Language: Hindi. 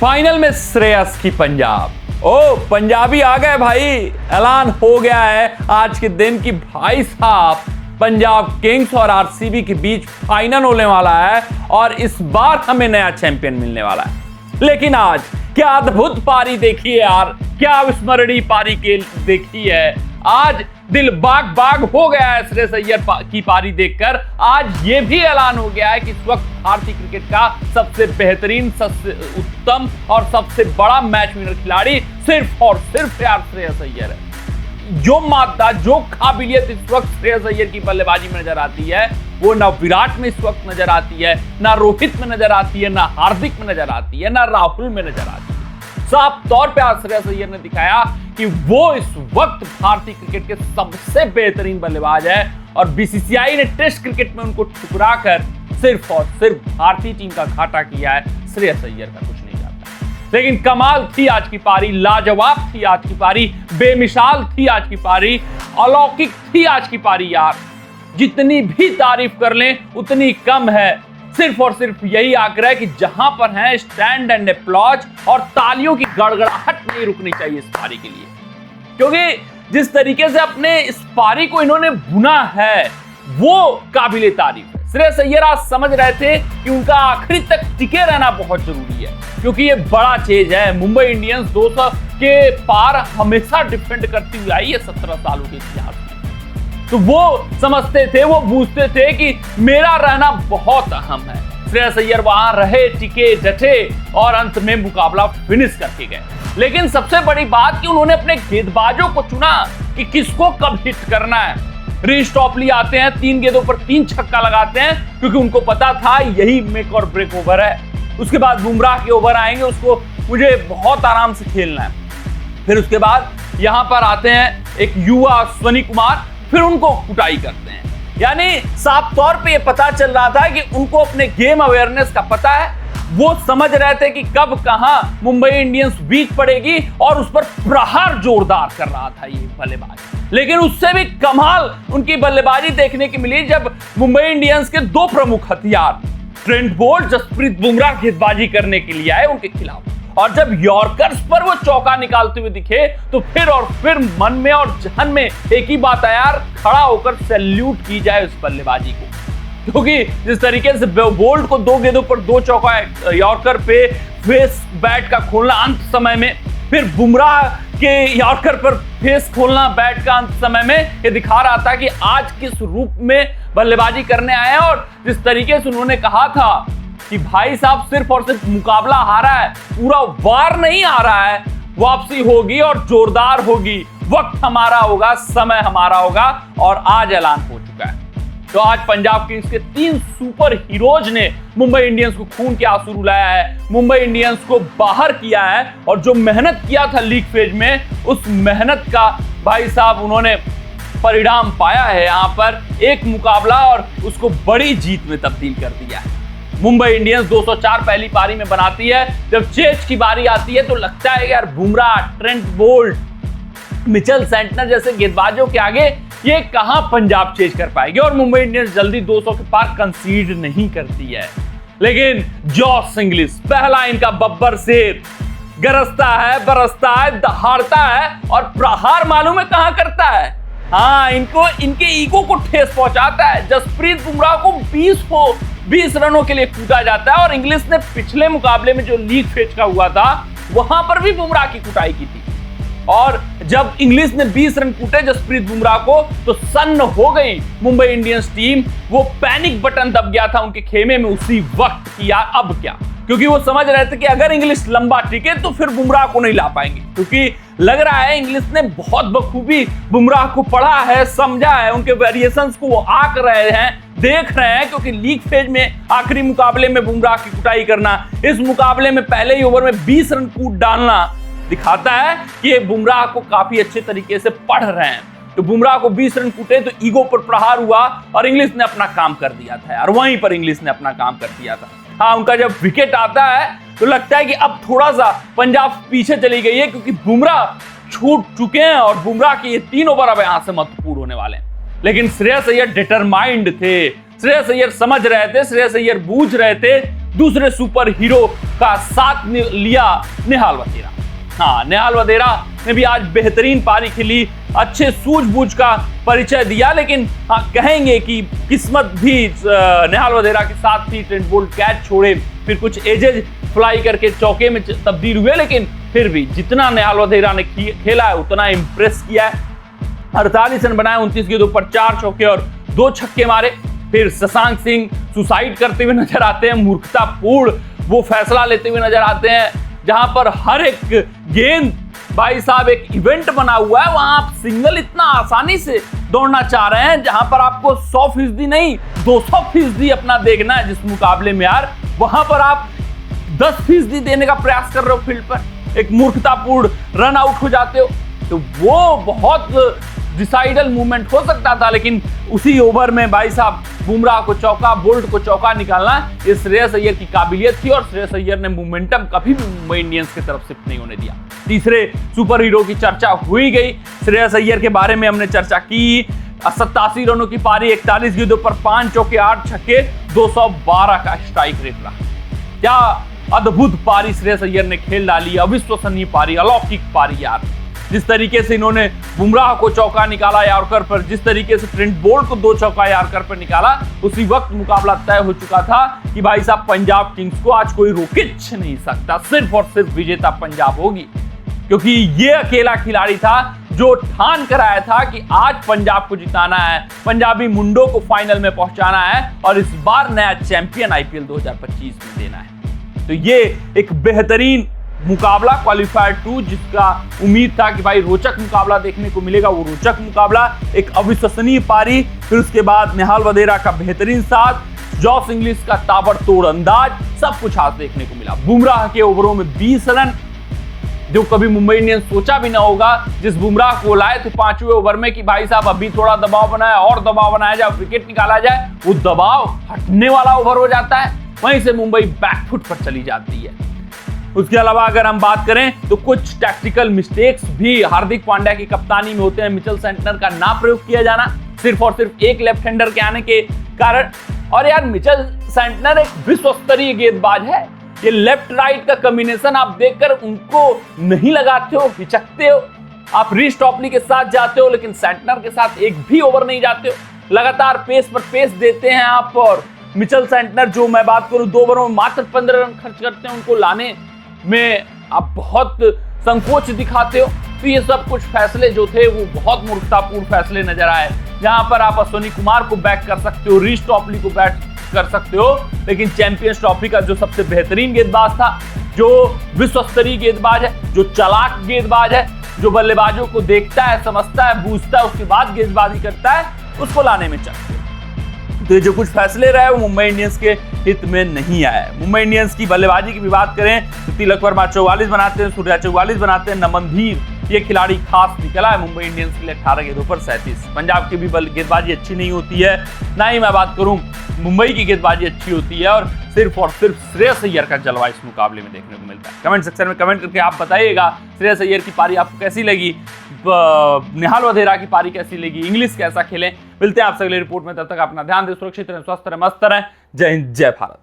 फाइनल में श्रेयस की पंजाब। ओ पंजाबी आ गए भाई, ऐलान हो गया है आज के दिन की भाई साहब पंजाब किंग्स और आरसीबी के बीच फाइनल होने वाला है और इस बार हमें नया चैंपियन मिलने वाला है। लेकिन आज क्या अद्भुत पारी देखी है यार, क्या अविस्मरणीय पारी देखी है। आज दिल बाग बाग हो गया है श्रेयस अय्यर की पारी देखकर। आज ये भी ऐलान हो गया है कि इस वक्त भारतीय क्रिकेट का सबसे बेहतरीन, सबसे उत्तम और सबसे बड़ा मैच विनर खिलाड़ी सिर्फ और सिर्फ यार श्रेयस अय्यर है। जो मादा, जो काबिलियत इस वक्त श्रेयस अय्यर की बल्लेबाजी में नजर आती है वो ना विराट में इस वक्त नजर आती है, ना रोहित में नजर आती है, ना हार्दिक में नजर आती है, ना राहुल में नजर आती है। साफ तौर पे आज श्रेयस अय्यर ने दिखाया कि वो इस वक्त भारतीय क्रिकेट के सबसे बेहतरीन बल्लेबाज है और बीसीसीआई ने टेस्ट क्रिकेट में उनको ठुकरा कर सिर्फ और सिर्फ भारतीय टीम का घाटा किया है। श्रेयस अय्यर का कुछ नहीं जाता, लेकिन कमाल थी आज की पारी, लाजवाब थी आज की पारी, बेमिसाल थी आज की पारी, अलौकिक थी आज की पारी यार। जितनी भी तारीफ कर लें उतनी कम है। सिर्फ और सिर्फ यही आग्रह कि जहां पर है स्टैंड एंड अप्लॉज और तालियों की गड़गड़ाहट नहीं रुकनी चाहिए इस पारी के लिए, क्योंकि जिस तरीके से अपने इस पारी को इन्होंने बुना है वो काबिले तारीफ है। श्रेयस अय्यर आज समझ रहे थे कि उनका आखिरी तक टिके रहना बहुत जरूरी है, क्योंकि ये बड़ा चेज है। मुंबई इंडियंस 200 के पार हमेशा डिफेंड करती हुई आई है 17 सालों के इतिहास में। तो वो समझते थे, वो बूझते थे कि मेरा रहना बहुत अहम है। श्रेयस अय्यर वहां रहे, टिके, डटे और अंत में मुकाबला फिनिश करके गए। लेकिन सबसे बड़ी बात कि उन्होंने अपने गेंदबाजों को चुना कि किसको कब हिट करना है। रीश टॉपली आते हैं, 3 गेंदों पर 3 छक्का लगाते हैं, क्योंकि उनको पता था यही मेक और ब्रेक ओवर है। उसके बाद बुमराह के ओवर आएंगे, उसको मुझे बहुत आराम से खेलना है। फिर उसके बाद यहां पर आते हैं एक युवा अश्विनी कुमार, फिर उनको कुटाई करते हैं। यानी साफ तौर पे ये पता चल रहा था कि उनको अपने गेम अवेयरनेस का पता है। वो समझ रहे थे कि कब कहां मुंबई इंडियंस वीक पड़ेगी और उस पर प्रहार जोरदार कर रहा था ये बल्लेबाज। लेकिन उससे भी कमाल उनकी बल्लेबाजी देखने की मिली जब मुंबई इंडियंस के 2 प्रमुख हथियार ट्रेंट बोल्ट, जसप्रीत बुमराह गेंदबाजी करने के लिए आए उनके खिलाफ, और जब यॉर्कर्स पर वो चौका निकालते हुए दिखे तो फिर और फिर मन में और जहन में एक ही बात है यार, खड़ा होकर सैल्यूट की जाए उस बल्लेबाजी को। क्योंकि जिस तरीके से बोल्ट को 2 गेंदों पर 2 चौका यॉर्कर पे फेस बैट का खोलना अंत समय में, फिर बुमराह के यॉर्कर पर फेस खोलना बैट का अंत समय में, ये दिखा रहा था कि आज किस रूप में बल्लेबाजी करने आए हैं। और जिस तरीके से उन्होंने कहा था कि भाई साहब सिर्फ और सिर्फ मुकाबला हारा है, पूरा वार नहीं आ रहा है, वापसी होगी और जोरदार होगी, वक्त हमारा होगा, समय हमारा होगा, और आज ऐलान हो चुका है। तो आज पंजाब किंग्स के 3 सुपर हीरोज ने मुंबई इंडियंस को खून के आंसू रुलाया है, मुंबई इंडियंस को बाहर किया है, और जो मेहनत किया था लीग फेज में उस मेहनत का भाई साहब उन्होंने परिणाम पाया है यहाँ पर एक मुकाबला, और उसको बड़ी जीत में तब्दील कर दिया है। मुंबई इंडियंस 204 पहली पारी में बनाती है। जब चेज की बारी आती है तो लगता है यार Bumrah, Trent Boult, Mitchell Santner जैसे गेंदबाजों के आगे ये कहां पंजाब चेज कर पाएगी, और मुंबई इंडियंस जल्दी 200 के पार कंसीड नहीं करती है। लेकिन जॉस इंग्लिश पहला इनका बब्बर शेर गरजता है, बरसता है, दहाड़ता है, और प्रहार मालूम है कहां करता है, हाँ इनको, इनके ईगो को ठेस पहुंचाता है। जसप्रीत बुमराह को 20 रनों के लिए कूटा जाता है, और इंग्लिश ने पिछले मुकाबले में जो लीग फेज का हुआ था वहां पर भी बुमराह की कुटाई की थी, और जब इंग्लिश ने 20 रन कूटे जसप्रीत बुमराह को तो सन्न हो गई मुंबई इंडियंस टीम। वो पैनिक बटन दब गया था उनके खेमे में उसी वक्त कि यार अब क्या, क्योंकि वो समझ रहे थे कि अगर इंग्लिश लंबा टिके तो फिर बुमराह को नहीं ला पाएंगे, क्योंकि लग रहा है इंग्लिश ने बहुत बखूबी बुमराह को पढ़ा है, समझा है, उनके वेरिएशंस को वो आंक रहे हैं, देख रहे हैं। क्योंकि लीग फेज में आखिरी मुकाबले में बुमराह की कुटाई करना, इस मुकाबले में पहले ही ओवर में 20 रन कूट डालना दिखाता है कि ये बुमराह को काफी अच्छे तरीके से पढ़ रहे हैं। तो बुमराह को 20 रन कूटे तो ईगो पर प्रहार हुआ और इंग्लिश ने अपना काम कर दिया था यार, वहीं पर इंग्लिश ने अपना काम कर दिया था। हाँ, उनका जब विकेट आता है तो लगता है कि अब थोड़ा सा पंजाब पीछे चली गई है, क्योंकि बुमराह छूट चुके हैं और बुमराह के ये 3 ओवर अब यहां से महत्वपूर्ण होने वाले हैं। लेकिन श्रेयस अय्यर डिटरमाइंड थे, श्रेयस अय्यर समझ रहे थे, श्रेयस अय्यर बूझ रहे थे दूसरे सुपर हीरो का साथ लिया नेहाल वधेरा। हाँ, नेहाल वधेरा ने भी आज बेहतरीन पारी खेली, अच्छे सूझबूझ का परिचय दिया, लेकिन हाँ कहेंगे कि किस्मत भी नेहाल वधेरा के साथ थी। ट्रेंट बोल्ट कैच छोड़े, फिर कुछ एजेज फ्लाई करके चौके में तब्दील हुए, लेकिन फिर भी जितना नेहाल वधेरा ने खेला है उतना इंप्रेस किया है। 48 रन बनाए, 29 गेंदों पर 4 चौके और 2 छक्के मारे। फिर शशांक सिंह सुसाइड करते हुए नजर आते हैं, मूर्खतापूर्ण वो फैसला लेते हुए नजर आते हैं, जहां पर हर एक गेंद भाई साहब एक इवेंट बना हुआ है। वहां आप सिंगल इतना आसानी से दौड़ना चाह रहे हैं, जहां पर आपको 100% नहीं 200% अपना देखना है जिस मुकाबले में यार, वहां पर आप 10% देने का प्रयास कर रहे हो फील्ड पर, एक मूर्खतापूर्ण रन आउट हो जाते हो। तो वो बहुत डिसाइडल मूवमेंट हो सकता था, लेकिन उसी ओवर में भाई साहब बुमराह को चौका, बोल्ट को चौका निकालना ये श्रेयस अय्यर की काबिलियत थी, और श्रेयस अय्यर ने मोमेंटम कभी भी मुंबई इंडियंस की तरफ शिफ्ट नहीं होने दिया। तीसरे सुपर हीरो की चर्चा हुई गई, श्रेयस अय्यर के बारे में हमने चर्चा की। 87 रनों की पारी, 41 गेंदों पर 5 चौके 8 छक्के, 212 का स्ट्राइक रेट रहा। क्या अद्भुत पारी श्रेयस अय्यर ने खेल डाली, अविश्वसनीय पारी, अलौकिक पारी यार। जिस तरीके से इन्होंने बुमराह को चौका निकाला यॉर्कर पर, जिस तरीके से ट्रेंट बोल्ट को 2 चौका यॉर्कर पर निकाला, उसी वक्त मुकाबला तय हो चुका था कि भाई साहब पंजाब किंग्स को आज कोई रोक नहीं सकता, सिर्फ और सिर्फ विजेता पंजाब होगी। क्योंकि ये अकेला खिलाड़ी था जो ठान कर आया था कि आज पंजाब को जिताना है, पंजाबी मुंडों को फाइनल में पहुंचाना है और इस बार नया चैंपियन आईपीएल 2025 में देना है। तो ये एक बेहतरीन मुकाबला क्वालिफायर 2, जिसका उम्मीद था कि भाई रोचक मुकाबला देखने को मिलेगा, वो रोचक मुकाबला, एक अविश्वसनीय पारी, फिर उसके बाद नेहाल वधेरा का बेहतरीन साथ, जॉस इंग्लिश का ताबड़तोड़ अंदाज, सब कुछ आज देखने को मिला। बुमराह के ओवरों में 20 रन, जो कभी मुंबई इंडियंस सोचा भी ना होगा। जिस बुमराह को लाए थे 5वें ओवर में कि भाई साहब अभी थोड़ा दबाव बनाया और दबाव बनाया जाए, विकेट निकाला जाए, वो दबाव हटने वाला ओवर हो जाता है, वहीं से मुंबई बैकफुट पर चली जाती है। उसके अलावा अगर हम बात करें तो कुछ टैक्टिकल मिस्टेक्स भी हार्दिक पांड्या की कप्तानी में होते हैं। मिचेल सेंटनर का ना प्रयोग किया जाना, सिर्फ और सिर्फ एक लेफ्ट हैंडर के आने के कारण। और यार मिचेल सेंटनर एक विश्व स्तरीय गेंदबाज है, ये लेफ्ट राइट का कॉम्बिनेशन आप देखकर उनको नहीं लगाते हो, हिचकते हो। आप रीस टॉपली के साथ जाते हो, लेकिन सेंटनर के साथ एक भी ओवर नहीं जाते हो, लगातार पेस पर पेस देते हैं आप। और मिचेल सेंटनर, जो मैं बात करूं 2 ओवरों में मात्र 15 रन खर्च करते हैं, उनको लाने में आप बहुत संकोच दिखाते हो। तो ये सब कुछ फैसले जो थे वो बहुत मूर्खतापूर्ण फैसले नजर आए, जहां पर आप अश्विनी कुमार को बैक कर सकते हो, रीस टॉपली को बैक कर सकते हो, लेकिन चैंपियंस ट्रॉफी का जो सबसे बेहतरीन गेंदबाज था, जो विश्व स्तरीय गेंदबाज है, जो चालाक गेंदबाज है, जो बल्लेबाजों को देखता है, समझता है, बूझता है, उसके बाद गेंदबाजी करता है, उसको लाने में चाहिए। तो ये जो कुछ फैसले रहे वो मुंबई इंडियंस के हित में नहीं आए। मुंबई इंडियंस की बल्लेबाजी की भी बात करें तो तिलक वर्मा 44 बनाते हैं, सूर्या 44 बनाते हैं, नमनधीर ये खिलाड़ी खास निकला है मुंबई इंडियंस के लिए, 18 गेंदों पर 37। पंजाब की भी गेंदबाजी अच्छी नहीं होती है, ना ही मैं बात करूं मुंबई की गेंदबाजी अच्छी होती है, और सिर्फ श्रेयस अय्यर का जलवा इस मुकाबले में देखने को मिलता है। कमेंट सेक्शन में कमेंट करके आप बताइएगा श्रेयस अय्यर की पारी आपको कैसी लगी, नेहाल वधेरा की पारी कैसी लगी, इंग्लिश कैसा खेले। मिलते हैं आपसे अगले रिपोर्ट में, तब तक अपना ध्यान दें, सुरक्षित रहें, स्वस्थ रहें, मस्त रहें। जय हिंद, जय भारत।